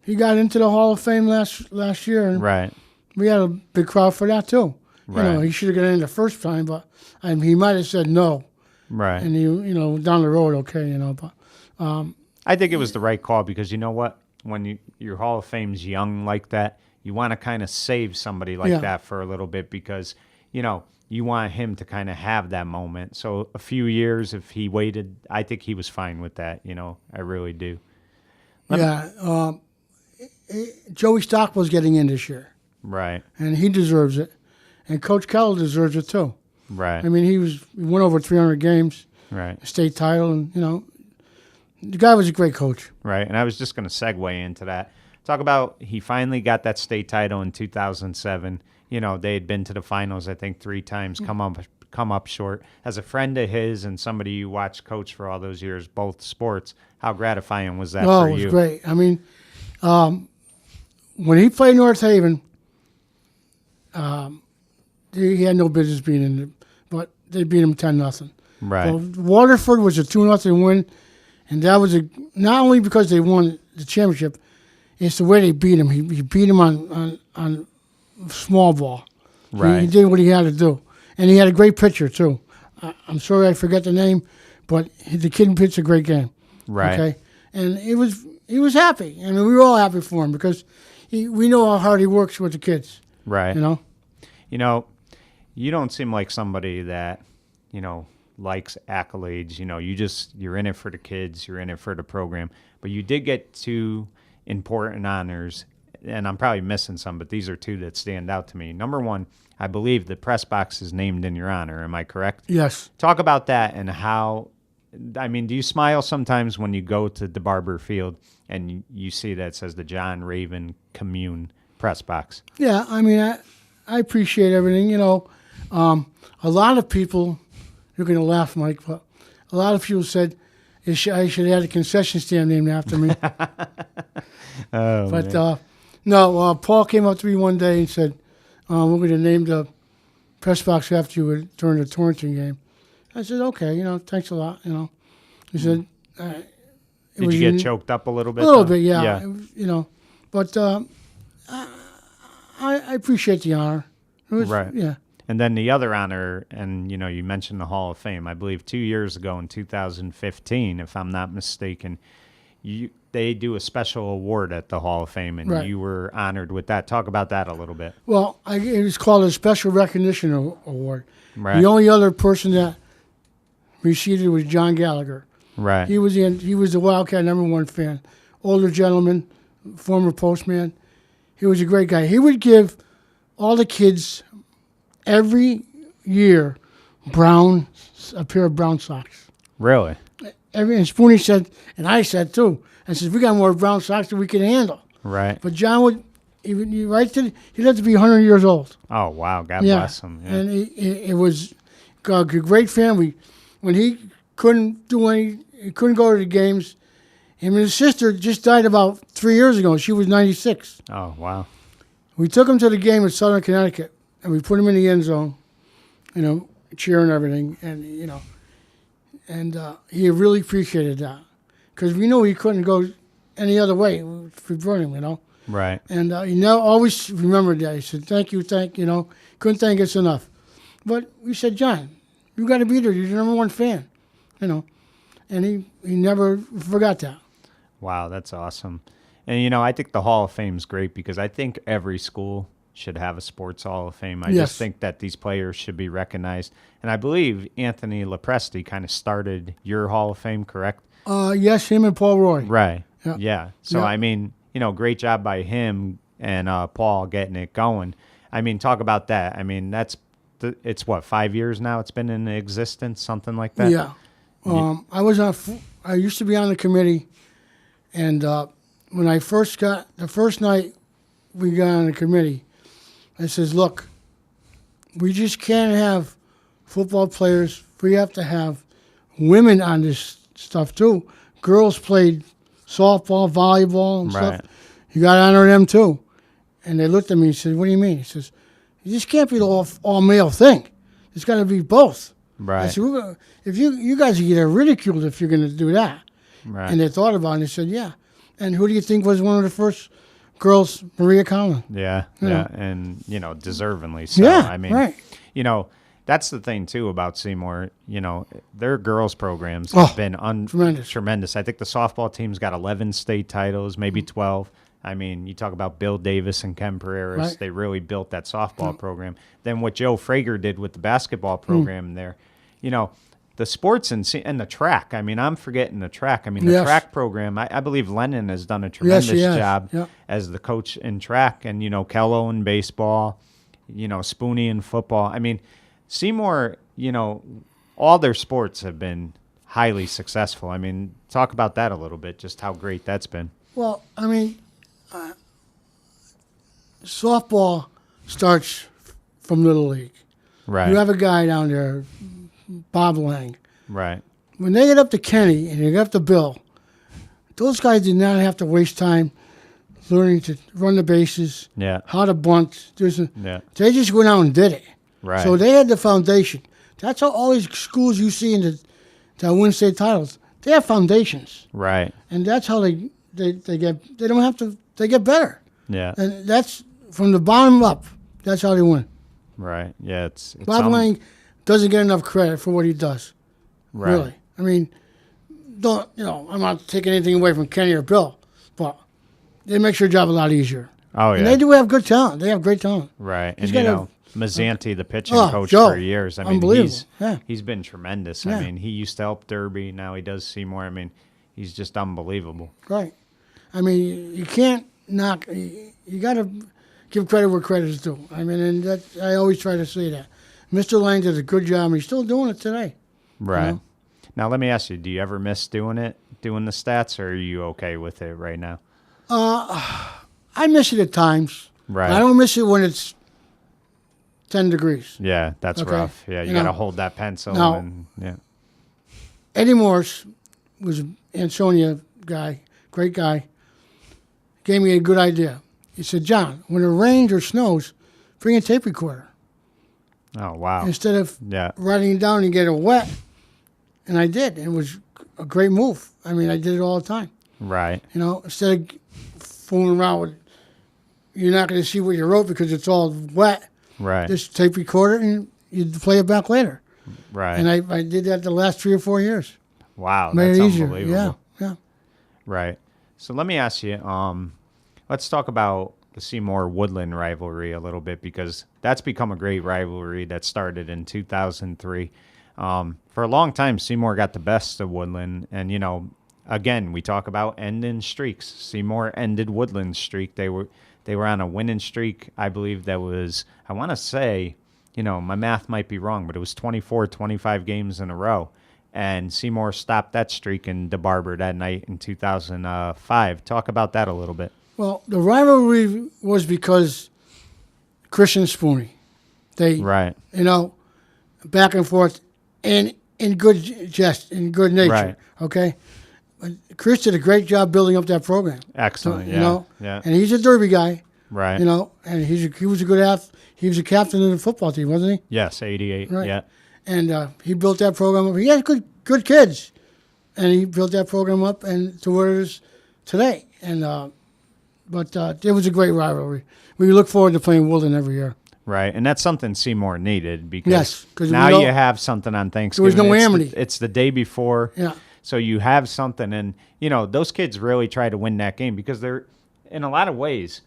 he got into the Hall of Fame last year. And right. We had a big crowd for that, too. Right. He should have gotten in the first time, but he might have said no. Right. And down the road, okay, but I think it was the right call because you know what? When your Hall of Fame's young like that, you want to kind of save somebody like that for a little bit because, you want him to kind of have that moment. So a few years, if he waited, I think he was fine with that. I really do. Joey Stockwell's getting in this year. Right. And he deserves it. And Coach Keller deserves it too. Right. I mean, he won over 300 games. Right. State title, and the guy was a great coach. Right. And I was just going to segue into that. Talk about he finally got that state title in 2007. They had been to the finals, I think, 3 times, come up short. As a friend of his and somebody you watched coach for all those years, both sports, how gratifying was that for you? Oh, it was great. I mean, when he played North Haven, he had no business being in it, but they beat him 10-0. Right. Well, Waterford was a 2-0 win, and that was not only because they won the championship, it's the way they beat him. He beat him on small ball. Right. He did what he had to do. And he had a great pitcher, too. I'm sorry I forget the name, but the kid pitched a great game. Right. Okay? And he was happy. I mean, we were all happy for him because we know how hard he works with the kids. Right. You don't seem like somebody that, likes accolades. You're in it for the kids. You're in it for the program. But you did get 2 important honors, and I'm probably missing some, but these are 2 that stand out to me. Number 1, I believe the press box is named in your honor. Am I correct? Yes. Talk about that and how, do you smile sometimes when you go to the Barber Field and you see that it says the John Raven Commune press box? Yeah, I mean, I appreciate everything. A lot of people, you're going to laugh, Mike, but a lot of people said I should have had a concession stand named after me. No, Paul came up to me one day and said, we're going to name the press box after you during the Torrington game. I said, okay, thanks a lot, He said, Did you get choked up a little bit? A little bit, yeah. But I appreciate the honor. Right. Yeah. And then the other honor, and you mentioned the Hall of Fame. I believe 2 years ago in 2015, if I'm not mistaken, they do a special award at the Hall of Fame, and you were honored with that. Talk about that a little bit. Well, it was called a Special Recognition Award. Right. The only other person that received it was John Gallagher. Right. He was the Wildcat #1 fan. Older gentleman, former postman. He was a great guy. He would give all the kids every year a pair of brown socks. Really? And Spoonie said, and I said too, I said, we got more brown socks than we can handle. Right. But John he'd live to be 100 years old. Oh, wow. God bless him. Yeah. And it was a great family. When he couldn't go to the games, him and his sister just died about 3 years ago. She was 96. Oh, wow. We took him to the game in Southern Connecticut, and we put him in the end zone, cheering and everything, and he really appreciated that because we knew he couldn't go any other way if we brought him, Right. And he always remembered that. He said, thank you, couldn't thank us enough. But we said, John, you got to be there. You're the #1 fan, and he never forgot that. Wow, that's awesome. And, I think the Hall of Fame is great because I think every school should have a sports Hall of Fame. I just think that these players should be recognized. And I believe Anthony Lepresti kind of started your Hall of Fame, correct? Yes, him and Paul Roy. Right. Yeah. So, great job by him and Paul getting it going. Talk about that. It's 5 years now it's been in existence, something like that? Yeah. I used to be on the committee, and when I first the first night we got on the committee, I says, look, we just can't have football players. We have to have women on this stuff too. Girls played softball, volleyball, and stuff. You got to honor them too. And they looked at me and said, what do you mean? He says, you just can't be the all male thing. It's got to be both. Right. I said, if you guys get ridiculed if you're going to do that. Right. And they thought about it and they said, yeah. And who do you think was one of the first girls? Maria Conlon. Yeah. And, deservingly so. Yeah, right. That's the thing, too, about Seymour. Their girls' programs have been tremendous. I think the softball team's got 11 state titles, maybe 12. I mean, you talk about Bill Davis and Ken Pereiras. Right. They really built that softball program. Then what Joe Frager did with the basketball program there, you know, the sports and the track. I mean, I'm forgetting the track. I mean, the Yes. track program, I believe Lennon has done a tremendous he has. job Yeah. as the coach in track. And, you know, Kello in baseball, you know, Spoonie in football. I mean, Seymour, you know, all their sports have been highly successful. I mean, talk about that a little bit, just how great that's been. Well, I mean, softball starts from Little League. Right. You have a guy down there, Bob Lang. Right. When they get up to Kenny and they get up to Bill, those guys did not have to waste time learning to run the bases, Yeah. how to bunt. Yeah. They just went out and did it. Right. So they had the foundation. That's how all these schools you see that win state titles, they have foundations. Right. And that's how they don't have to, they get better. Yeah. And that's from the bottom up. That's how they win. Right. Yeah. It's Bob Lang doesn't get enough credit for what he does. Right. Really. I mean, I'm not taking anything away from Kenny or Bill, but they make your job a lot easier. Oh yeah. And they do have good talent. They have great talent. Right. He's And got you a- know, Mazzanti, the pitching Oh, coach Joe. for years. I mean, Unbelievable. he's been tremendous. Yeah. I mean, he used to help Derby. Now he does Seymour. I mean, he's just unbelievable. Right. I mean, you can't knock. You got to give credit where credit is due. I mean, and that I always try to say that. Mr. Lang did a good job, and he's still doing it today. Right. know? Now, let me ask you: do you ever miss doing the stats, or are you okay with it right now? I miss it at times. Right. But I don't miss it when it's 10 degrees. Yeah, that's Okay. rough. Yeah, you You got to know, hold that pencil. now- And yeah. Eddie Morse was an Ansonia guy, great guy. Gave me a good idea. He said, John, when it rains or snows, bring a tape recorder. Oh wow. Instead of Yeah. writing it down and get it wet. And I did. It was a great move. I mean, I did it all the time. Right. You know, instead of fooling around with, you're not going to see what you wrote because it's all wet. Right. Just tape recorder and you play it back later. Right. And I did that the last 3 or 4 years. Wow. Made That's it easier. unbelievable. Yeah. Right. So let me ask you, let's talk about the Seymour Woodland rivalry a little bit, because that's become a great rivalry that started in 2003. For a long time, Seymour got the best of Woodland. And, you know, again, we talk about ending streaks. Seymour ended Woodland's streak. They were on a winning streak, I believe that was, I want to say, you know, my math might be wrong, but it was 24, 25 games in a row. And Seymour stopped that streak in DeBarber that night in 2005. Talk about that a little bit. Well, the rivalry was because Chris and Spoonie. They, Right. you know, back and forth and in good jest, in good nature. Right. Okay? But Chris did a great job building up that program. Excellent. So, Yeah. You know, Yeah. and he's a Derby guy, Right. you know, and he was a good he was a captain of the football team, wasn't he? Yes, 88. Right. Yeah. And he built that program up. He had good kids, and he built that program up and to where it is today. And but it was a great rivalry. We look forward to playing Woodland every year. Right. And that's something Seymour needed, because Yes, 'cause now we don't- you have something on Thanksgiving. no It's amity. It's the day before. Yeah. So you have something. And, you know, those kids really try to win that game, because they're, in a lot of ways,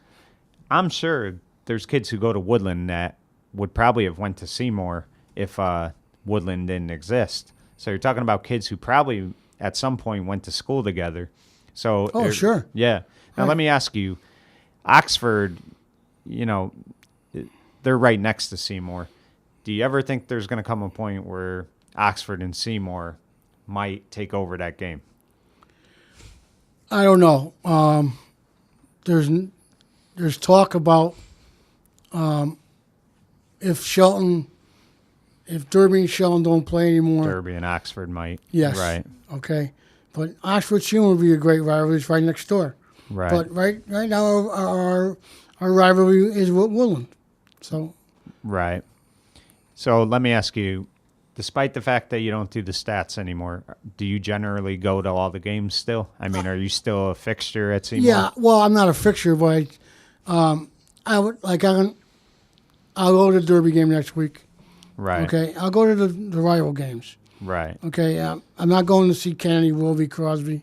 I'm sure there's kids who go to Woodland that would probably have went to Seymour if Woodland didn't exist. So you're talking about kids who probably at some point went to school together. So Oh, sure. Yeah. Now let me ask you, Oxford, you know, they're right next to Seymour. Do you ever think there's going to come a point where Oxford and Seymour might take over that game? I don't know. There's talk about if Derby and Shelton don't play anymore. Derby and Oxford might. Yes. Right. Okay. But Oxford Seymour would be a great rivalry. It's right next door. Right. But right now our rivalry is with Woodland. So Right. So let me ask you, despite the fact that you don't do the stats anymore, do you generally go to all the games still? I mean, are you still a fixture at Seymour? yeah. Well, I'm not a fixture, but I would I'll go to the Derby game next week. Right. Okay. I'll go to the rival games. Right. Okay. I'm not going to see Kennedy, Wilby, Crosby.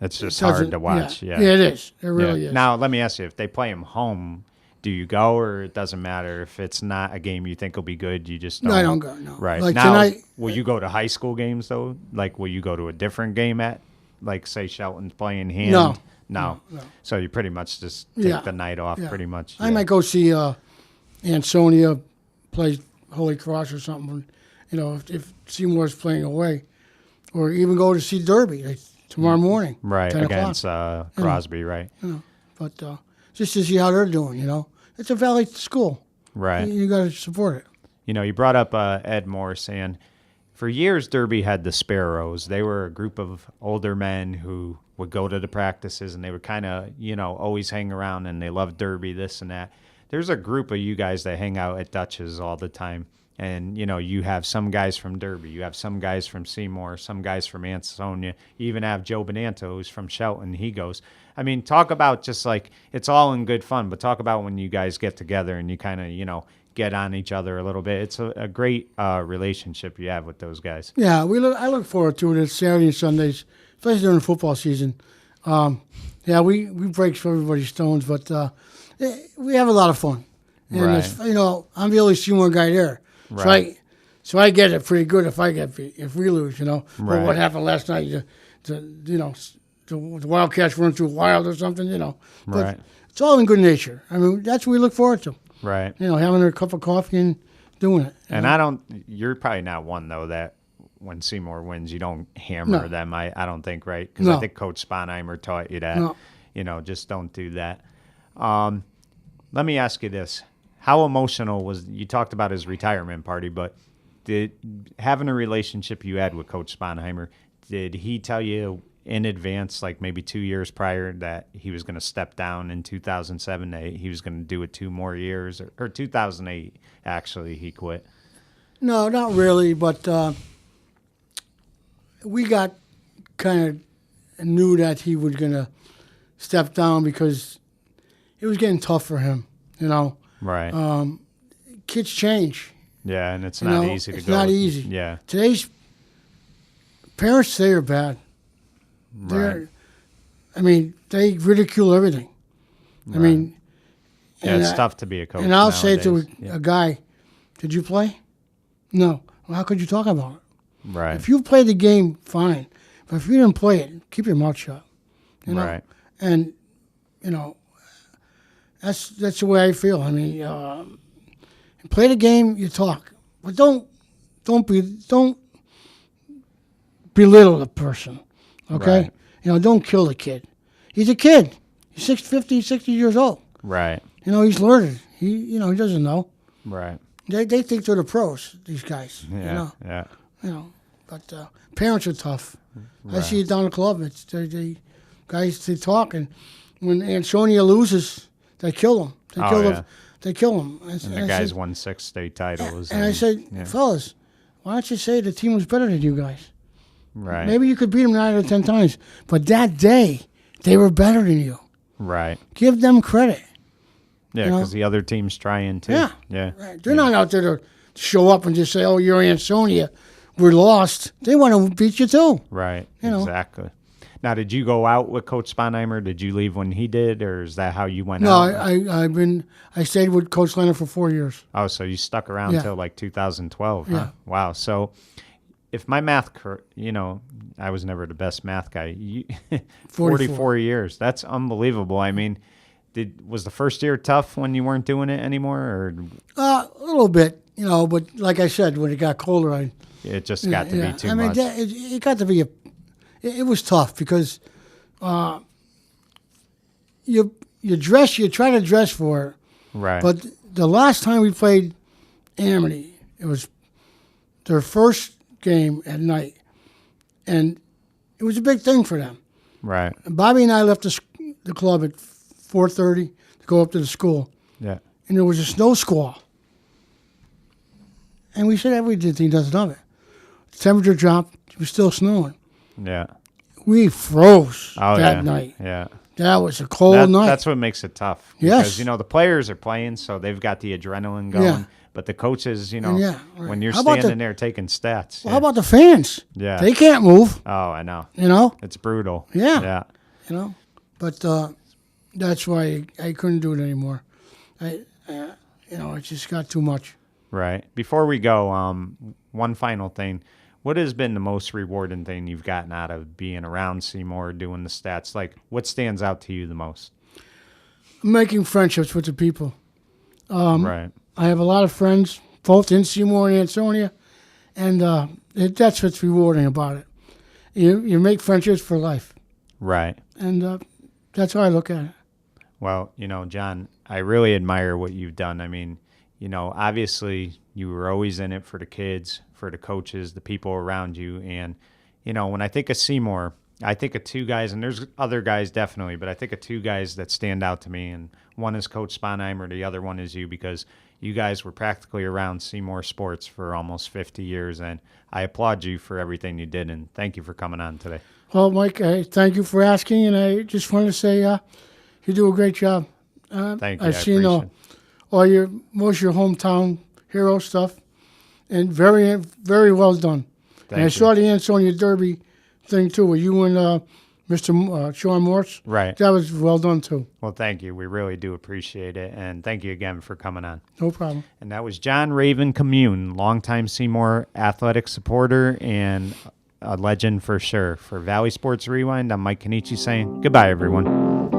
It's just doesn't- hard to watch. Yeah. it is. It really is. Now, let me ask you, if they play them home, do you go, or it doesn't matter? If it's not a game you think will be good, you just don't? No, I don't go, no. Right. Like now, tonight- will you go to high school games, though? Like, will you go to a different game at, like, say, Shelton's playing Hand? No. No. No. So you pretty much just take Yeah. the night off, Yeah. pretty much. I might go see Ansonia play Holy Cross or something, if Seymour's playing away. Or even go to see Derby tomorrow morning. Right, 10 against o'clock. Crosby, right. But just to see how they're doing, It's a Valley school. Right. You got to support it. You brought up Ed Moore saying, for years, Derby had the Sparrows. They were a group of older men who would go to the practices, and they would kind of, always hang around, and they loved Derby, this and that. There's a group of you guys that hang out at Dutch's all the time. And, you have some guys from Derby. You have some guys from Seymour, some guys from Ansonia. You even have Joe Bonanto, who's from Shelton. He goes. I mean, talk about just like, it's all in good fun, but talk about when you guys get together and you kind of, get on each other a little bit. It's a great relationship you have with those guys. Yeah, I look forward to it Saturday and Sundays, especially during the football season. We break for everybody's stones, but we have a lot of fun. And Right. I'm the only Seymour guy there. Right. So I get it pretty good if we lose, Or Right. what happened last night, the Wildcats run too wild or something, But Right. it's all in good nature. I mean, that's what we look forward to. Right. Having a cup of coffee and doing it. And you're probably not one, though, that when Seymour wins, you don't hammer No. them, I don't think, right? Because No. I think Coach Sponheimer taught you that. No. Just don't do that. Let me ask you this. How emotional was, you talked about his retirement party, but having a relationship you had with Coach Sponheimer, did he tell you in advance, like maybe 2 years prior, that he was going to step down in 2007, that he was going to do it 2 more years, or 2008, actually, he quit? No, not really, but we got kind of knew that he was going to step down because it was getting tough for him, Right. Kids change. Yeah, and it's not easy to go. It's not easy. Yeah. Today's parents today are bad. Right. They ridicule everything. Right. I mean, Yeah, it's tough to be a coach. And I'll say to nowadays. a guy, "Did you play?" No. Well, how could you talk about it? Right. If you played the game, fine. But if you didn't play it, keep your mouth shut. Right. And that's the way I feel. I mean, play the game, you talk, but don't belittle the person. Okay. Right. Don't kill the kid. He's a kid. He's 60 years old. Right. He's learning. He doesn't know. Right. They think they're the pros. These guys. Yeah. Yeah. But parents are tough. I Right. see it down the club. It's they guys they talk, and when Ansonia loses, they kill him. They Oh, kill yeah. They kill him. And the guys won 6 state titles. And I said, yeah. fellas, why don't you say the team was better than you guys? Right. Maybe you could beat them 9 out of 10 times, but that day they were better than you. Right. Give them credit. Yeah, because the other team's trying too. Yeah. Yeah. Right. They're not out there to show up and just say, "Oh, you're Ansonia, we're lost." They want to beat you too. Right. You know. Exactly. Now, did you go out with Coach Sponheimer? Did you leave when he did, or is that how you went No, out? I stayed with Coach Leonard for 4 years. Oh, so you stuck around Yeah. till like 2012, huh? Yeah. Wow. So if my math, I was never the best math guy. 44 years. That's unbelievable. I mean, was the first year tough when you weren't doing it anymore, or A little bit, but like I said, when it got colder, it just got to be too much? It got to be it was tough because you try to dress for it, Right. but the last time we played Amity, it was their first game at night, and it was a big thing for them. Right. And Bobby and I left the club at 4:30 to go up to the school, Yeah. and there was a snow squall. And we said everything doesn't of it. The temperature dropped. It was still snowing. Yeah. We froze Oh, that yeah. night. Yeah. That was a cold night. That's what makes it tough. Yes. Because, the players are playing, so they've got the adrenaline going. Yeah. But the coaches, And yeah, right. when you're How about standing there taking stats. Well, how about the fans? Yeah. They can't move. Oh, I know. It's brutal. Yeah. But that's why I couldn't do it anymore. It just got too much. Right. Before we go, one final thing. What has been the most rewarding thing you've gotten out of being around Seymour, doing the stats? Like, what stands out to you the most? Making friendships with the people. Right. I have a lot of friends, both in Seymour and Ansonia, and that's what's rewarding about it. You make friendships for life. Right. And that's how I look at it. Well, John, I really admire what you've done. I mean, obviously you were always in it for the kids, for the coaches, the people around you. And, when I think of Seymour, I think of two guys, and there's other guys definitely, but I think of two guys that stand out to me. And one is Coach Sponheimer, the other one is you, because you guys were practically around Seymour sports for almost 50 years. And I applaud you for everything you did. And thank you for coming on today. Well, Mike, thank you for asking. And I just want to say you do a great job. Thank you. I've seen most of your hometown hero stuff, and very, very well done. I saw the Ansonia Derby thing too, with you and Mr. Sean Morse. Right. That was well done too. Well, thank you. We really do appreciate it, and thank you again for coming on. No problem. And that was John Raven Commune, longtime Seymour athletic supporter and a legend for sure. For Valley Sports Rewind, I'm Mike Cannici saying goodbye, everyone.